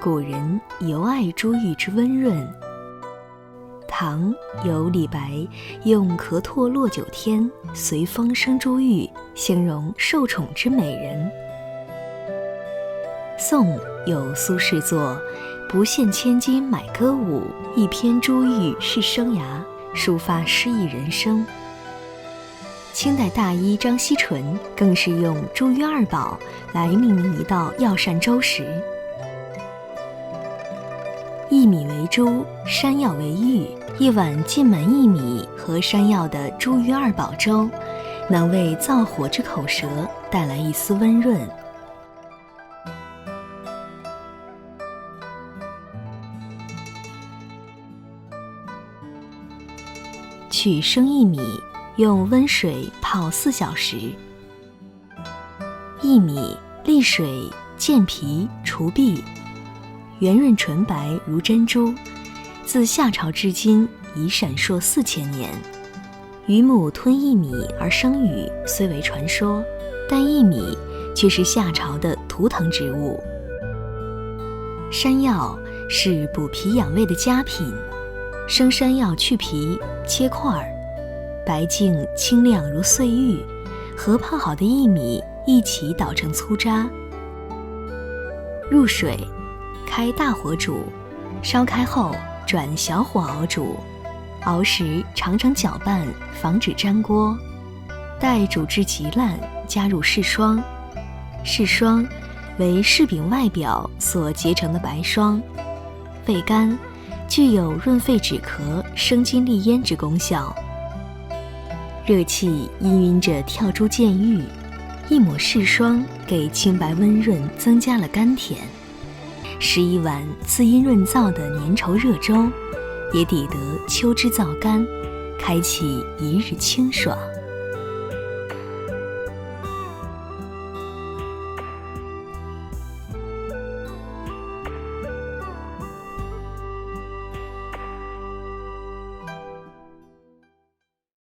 古人尤爱珠玉之温润。唐有李白用咳唾落九天，随风生珠玉，形容受宠之美人。宋有苏轼作不羡千金买歌舞，一篇珠玉是生涯，抒发诗意人生。清代大医张锡纯更是用珠玉二宝来命名一道药膳粥食。薏米为珠，山药为玉，一碗浸满薏米和山药的珠玉二宝粥，能为燥火之口舌带来一丝温润。取生薏米，用温水泡4小时。薏米沥水健脾除痹，圆润纯白如珍珠，自夏朝至今已闪烁4000年。鱼母吞薏米而生羽虽为传说，但薏米却是夏朝的图腾植物。山药是补脾养胃的佳品，生山药去皮切块，白净清亮如碎玉，和泡好的薏米一起捣成粗渣。入水，开大火煮，烧开后转小火熬煮，熬时常常搅拌，防止粘锅。待煮至极烂，加入柿霜。柿霜为柿饼外表所结成的白霜，味甘，具有润肺止咳、生津利咽之功效。热气氤氲着跳珠溅玉，一抹柿霜给清白温润增加了甘甜，使一碗滋阴润燥的粘稠热粥也抵得秋之燥甘，开启一日清爽。